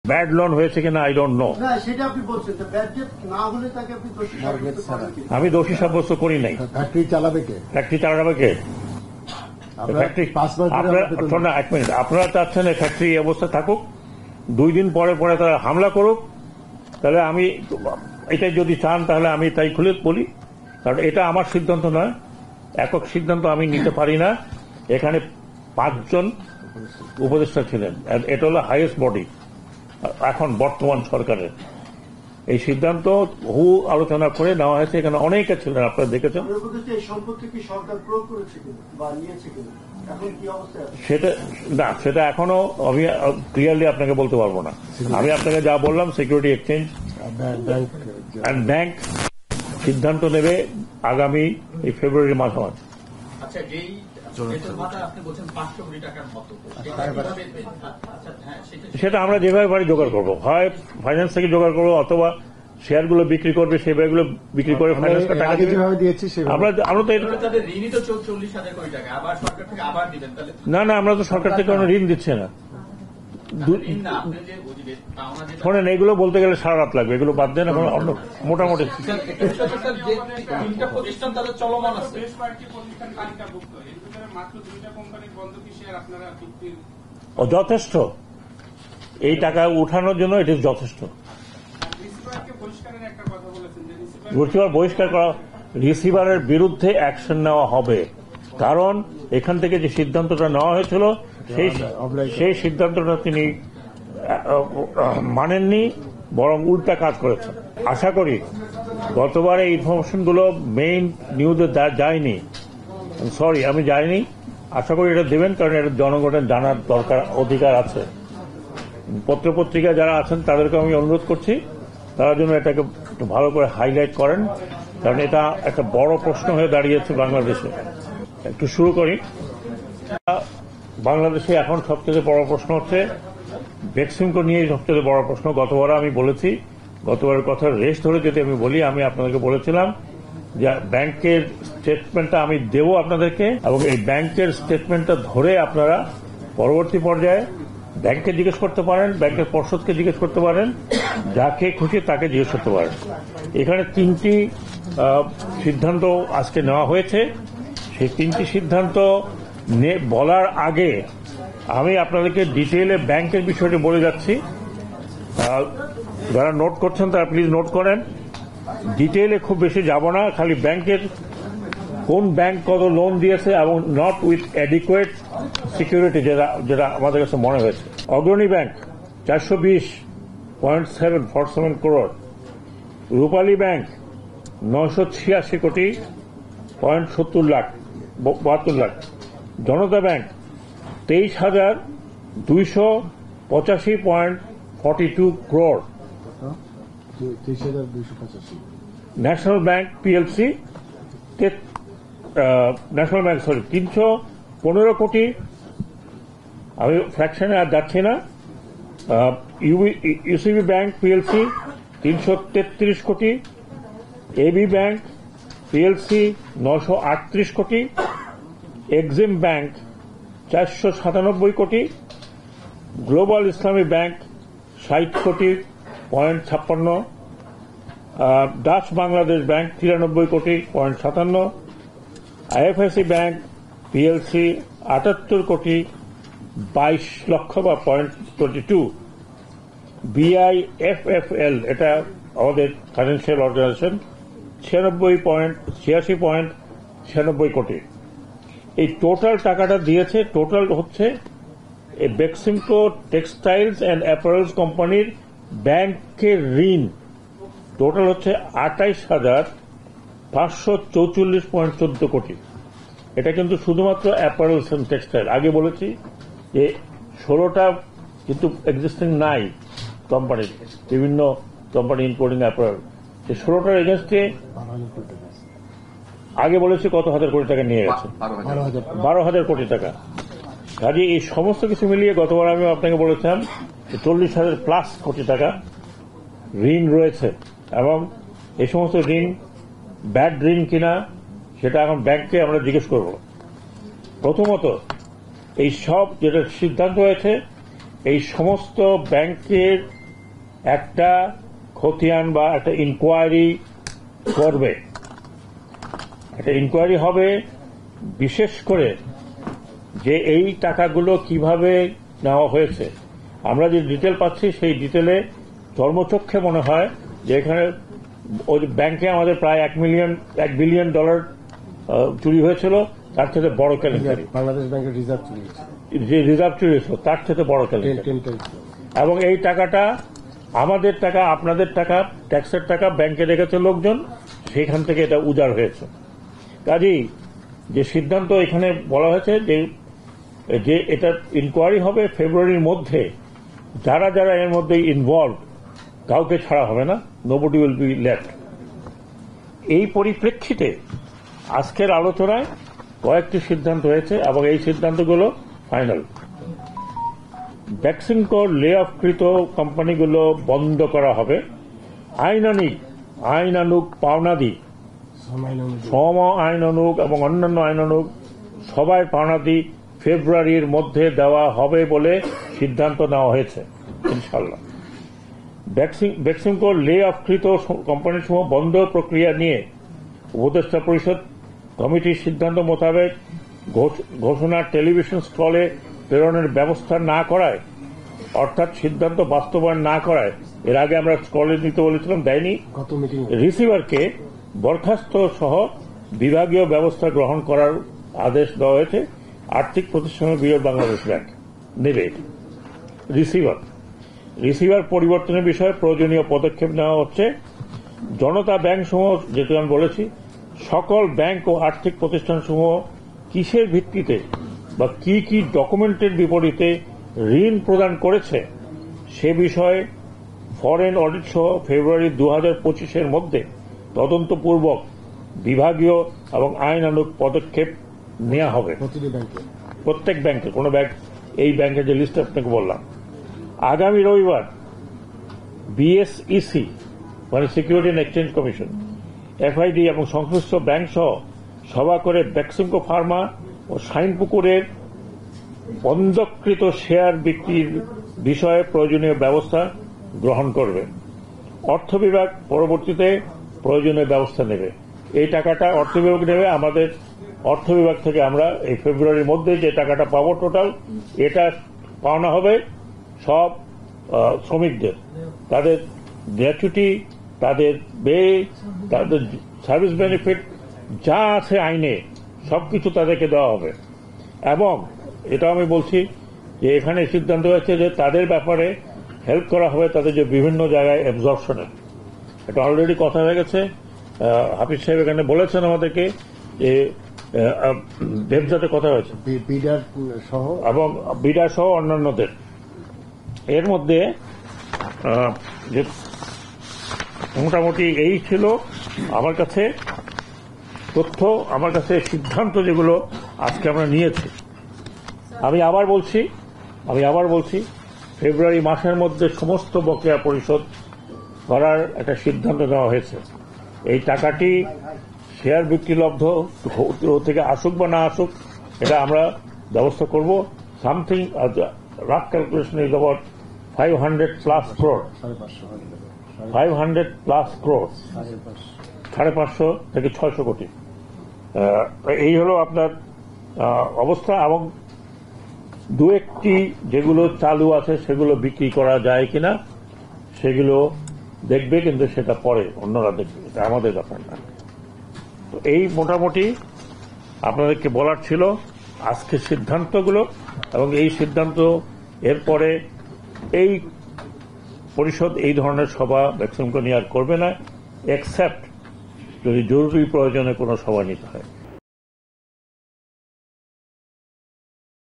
Bad loan হয়েছে কিনা I don't know. আমি দোষী সাব্যস্ত করি নাই। ফ্যাক্টরি চালাবে কে? ফ্যাক্টরি চালাবে কে? এক মিনিট, আপনারা চাচ্ছেন এই ফ্যাক্টরি এই অবস্থা থাকুক, 2 দিন পরে পরে তারা হামলা করুক, তাহলে আমি এটাই যদি চান তাহলে আমি তাই খুলে বলি, কারণ এটা আমার সিদ্ধান্ত নয়, একক সিদ্ধান্ত আমি নিতে পারি না। এখানে 5 জন উপদেষ্টা ছিলেন, এটা হলো হাইয়েস্ট বডি এখন বর্তমান সরকারের। এই সিদ্ধান্ত বহু আলোচনা করে নেওয়া হয়েছে, এখানে অনেকে ছিলেন, আপনারা দেখেছেন। সেটা এখনো আমি ক্লিয়ারলি আপনাকে বলতে পারবো না। আমি আপনাকে যা বললাম, সিকিউরিটি এক্সচেঞ্জ অ্যান্ড ব্যাংক সিদ্ধান্ত নেবে আগামী এই ফেব্রুয়ারি মাঝামাঝি। সেটা আমরা যেভাবে পারি জোগাড় করবো, হয় ফাইন্যান্স থেকে জোগাড় করবো, অথবা শেয়ারগুলো বিক্রি করবে, সেই শেয়ারগুলো বিক্রি করে ফাইন্যান্স টাকা দিয়েছি। না, আমরা তো সরকার থেকে কোনো ঋণ দিচ্ছে না। শোনেন, এগুলো বলতে গেলে সারা রাত লাগবে, এগুলো বাদ দেন। এখন মোটামুটি যথেষ্ট, এই টাকা উঠানোর জন্য এটি যথেষ্ট। রিসিভার বহিষ্কার করা, রিসিভারের বিরুদ্ধে অ্যাকশন নেওয়া হবে, কারণ এখান থেকে যে সিদ্ধান্তটা নেওয়া হয়েছিল সেই সিদ্ধান্তটা তিনি মানেননি, বরং উল্টা কাজ করেছেন। আশা করি গতবার এই ইনফরমেশনগুলো মেইন নিউজে যায়নি, সরি আমি যাইনি, আশা করি এটা দেবেন, কারণ এটা জনগণের জানার দরকার, অধিকার আছে। পত্রপত্রিকা যারা আছেন তাদেরকে আমি অনুরোধ করছি, তারা যেন এটাকে ভালো করে হাইলাইট করেন, কারণ এটা একটা বড় প্রশ্ন হয়ে দাঁড়িয়েছে বাংলাদেশে। একটু শুরু করি। বাংলাদেশে এখন সবচেয়ে বড় প্রশ্ন হচ্ছে ভ্যাকসিনকে নিয়ে, সবচেয়ে বড় প্রশ্ন। গতবার আমি বলেছি, গতবারের কথা রেস্ট ধরে যদি আমি বলি, আমি আপনাদেরকে বলেছিলাম যে ব্যাংকের স্টেটমেন্টটা আমি দেব আপনাদেরকে, এবং এই ব্যাংকের স্টেটমেন্টটা ধরে আপনারা পরবর্তী পর্যায়ে ব্যাংককে জিজ্ঞেস করতে পারেন, ব্যাংকের পর্ষদকে জিজ্ঞেস করতে পারেন, যাকে খুশি তাকে জিজ্ঞেস করতে পারেন। এখানে 3টি সিদ্ধান্ত আজকে নেওয়া হয়েছে। সেই 3টি সিদ্ধান্ত বলার আগে আমি আপনাদেরকে ডিটেইলে ব্যাংকের বিষয়টি বলে যাচ্ছি। যারা নোট করছেন তারা প্লিজ নোট করেন। ডিটেইলে খুব বেশি যাব না, খালি ব্যাংকের কোন ব্যাংক কত লোন দিয়েছে এবং নট উইথ অ্যাডিকুয়েট সিকিউরিটি, যেটা আমাদের কাছে মনে হয়েছে। অগ্রণী ব্যাংক 420.747 করোড়, রূপালী ব্যাংক 986 কোটি 70 lakh 72 lakh, Janata bank 23,285.42 crore, national bank PLC 315 কোটি, আমি ফ্র্যাকশনে আর যাচ্ছি না। ইউসিবি ব্যাংক পিএলসি 333 কোটি, এবি ব্যাংক পিএলসি 938 কোটি, এক্সিম ব্যাংক 497 কোটি, গ্লোবাল ইসলামী ব্যাংক 60 কোটি 56, ডাচ বাংলাদেশ ব্যাংক 93 কোটি 57, আইএফআইসি ব্যাংক পিএলসি 78 কোটি 22 লক্ষ বা 22, বিআইএফএফএল, এটা আমাদের ফাইন্যান্সিয়াল অর্গানাইজেশন 86.96 কোটি। এই টোটাল টাকাটা দিয়েছে, টোটাল হচ্ছে বেক্সিমকো টেক্সটাইলস অ্যান্ড অ্যাপারেলস কোম্পানির ব্যাংকের ঋণ টোটাল হচ্ছে 28,544.14 কোটি। এটা কিন্তু শুধুমাত্র অ্যাপারেলস অ্যান্ড টেক্সটাইল। আগে বলেছি যে 16টা কিন্তু এক্সিস্টিং নাই কোম্পানির, বিভিন্ন কোম্পানি ইনক্লুডিং অ্যাপারেল। এই 16টার এগেনস্টে আগে বলেছি কত হাজার কোটি টাকা নিয়ে গেছে, 12,000 কোটি টাকা। কাজে এই সমস্ত কিছু মিলিয়ে গতবার আমি আপনাকে বলেছিলাম 40,000+ কোটি টাকা ঋণ রয়েছে, এবং এই সমস্ত ঋণ ব্যাড ঋণ কিনা সেটা এখন ব্যাংককে আমরা জিজ্ঞেস করব। প্রথমত, এই সব যেটা সিদ্ধান্ত হয়েছে, এই সমস্ত ব্যাংকের একটা খতিয়ান বা একটা ইনকোয়ারি করবে। একটা ইনকোয়ারি হবে বিশেষ করে যে এই টাকাগুলো কিভাবে নেওয়া হয়েছে। আমরা যে ডিটেল পাচ্ছি সেই ডিটেলে চর্মচক্ষে মনে হয় যে এখানে ওই ব্যাংকে আমাদের প্রায় $1 বিলিয়ন চুরি হয়েছিল, তার থেকে বড় কেলেঙ্কারি বাংলাদেশ ব্যাংকের রিজার্ভ চুরি হয়েছে, যে রিজার্ভ চুরি হয়েছিল তার থেকে বড় কেলেঙ্কারি। এবং এই টাকাটা আমাদের টাকা, আপনাদের টাকা, ট্যাক্সের টাকা ব্যাংকে রেখেছে লোকজন, সেখান থেকে এটা উজাড় হয়েছে। কাজেই যে সিদ্ধান্ত এখানে বলা হয়েছে যে এটা ইনকোয়ারি হবে ফেব্রুয়ারির মধ্যে, যারা যারা এর মধ্যে ইনভলভ কাউকে ছাড়া হবে না, নোবডি উইল বি লেফট। এই পরিপ্রেক্ষিতে আজকের আলোচনায় কয়েকটি সিদ্ধান্ত হয়েছে এবং এই সিদ্ধান্তগুলো ফাইনাল। বেক্সিমকো লে অফকৃত কোম্পানিগুলো বন্ধ করা হবে। আইনানুগ পাওনাদি, সম আইনানুগ এবং অন্যান্য আইনানুগ সবাই পাওনাদি ফেব্রুয়ারির মধ্যে দেওয়া হবে বলে সিদ্ধান্ত নেওয়া হয়েছে ইনশাল্লাহ। বেক্সিমকো লে অফকৃত কোম্পানিসমূহ বন্ধ প্রক্রিয়া নিয়ে উপদেষ্টা পরিষদ কমিটির সিদ্ধান্ত মোতাবেক ঘোষণা টেলিভিশন স্টলে প্রেরণের ব্যবস্থা না করায়, অর্থাৎ সিদ্ধান্ত বাস্তবায়ন না করায়, এর আগে আমরা স্টলে নিতে বলেছিলাম, দেয়নি, রিসিভারকে বরখাস্ত সহ বিভাগীয় ব্যবস্থা গ্রহণ করার আদেশ দেওয়া হয়েছে। আর্থিক প্রতিষ্ঠানের ব্যুরো বাংলাদেশ ব্যাংক নেবে। রিসিভার পরিবর্তনের বিষয়ে প্রয়োজনীয় পদক্ষেপ নেওয়া হচ্ছে। জনতা ব্যাংক সমূহ, যেহেতু আমি বলেছি, সকল ব্যাংক ও আর্থিক প্রতিষ্ঠান সমূহ কিসের ভিত্তিতে বা কি কি ডকুমেন্টের বিপরীতে ঋণ প্রদান করেছে সে বিষয়ে ফরেন অডিট সহ ফেব্রুয়ারি 2025-এর মধ্যে তদন্তপূর্বক বিভাগীয় এবং আইনানুগ পদক্ষেপ নেওয়া হবে প্রত্যেক ব্যাংকে। কোন ব্যাংক, এই ব্যাংকের যে লিস্ট আপনাকে বললাম, আগামী রবিবার বিএসইসি মানে security and exchange commission, FID এবং সংশ্লিষ্ট ব্যাংক সহ সভা করে বেক্সিমকো ফার্মা ও শাইনপুকুরের বন্ধকৃত শেয়ার বিক্রির বিষয়ে প্রয়োজনীয় ব্যবস্থা গ্রহণ করবে। অর্থ বিভাগ পরবর্তীতে প্রয়োজনীয় ব্যবস্থা নেবে। এই টাকাটা অর্থ বিভাগ নেবে। আমাদের অর্থ বিভাগ থেকে আমরা এই ফেব্রুয়ারির মধ্যে যে টাকাটা পাবো টোটাল, এটা পাওনা হবে সব শ্রমিকদের, তাদের গ্র্যাচুইটি, তাদের বে, তাদের সার্ভিস বেনিফিট যা আছে আইনে সবকিছু তাদেরকে দেওয়া হবে। এবং এটা আমি বলছি যে এখানে সিদ্ধান্ত হয়েছে যে তাদের ব্যাপারে হেল্প করা হবে, তাদের যে বিভিন্ন জায়গায় অ্যাবজর্পশনের, এটা অলরেডি কথা হয়ে গেছে। হাফিজ সাহেব এখানে বলেছেন আমাদেরকে যে ব্যবসাতে কথা হয়েছে এবং বিডার সহ অন্যান্যদের। এর মধ্যে যে মোটামুটি এই ছিল আমার কাছে তথ্য, আমার কাছে সিদ্ধান্ত যেগুলো আজকে আমরা নিয়েছি। আমি আবার বলছি ফেব্রুয়ারি মাসের মধ্যে সমস্ত বকেয়া পরিশোধ করার একটা সিদ্ধান্ত নেওয়া হয়েছে। এই টাকাটি শেয়ার বিক্রিলব্ধ থেকে আসুক বা না আসুক, এটা আমরা ব্যবস্থা করব। Something rough calculation is about 500+ crore, 500+ crore, 550 থেকে 600 কোটি। এই হলো আপনার অবস্থা। এবং দু একটি যেগুলো চালু আছে সেগুলো বিক্রি করা যায় কিনা সেগুলো দেখবে, কিন্তু সেটা পরে অন্যরা দেখবে, এটা আমাদের ব্যাপার না। তো এই মোটামুটি আপনাদেরকে বলার ছিল আজকের সিদ্ধান্তগুলো। এবং এই সিদ্ধান্ত এরপরে এই পরিষদ এই ধরনের সভা বেক্সিমকো নিয়ে আর করবে না, এক্সেপ্ট যদি জরুরি প্রয়োজনে কোনো সভা নিতে হয়।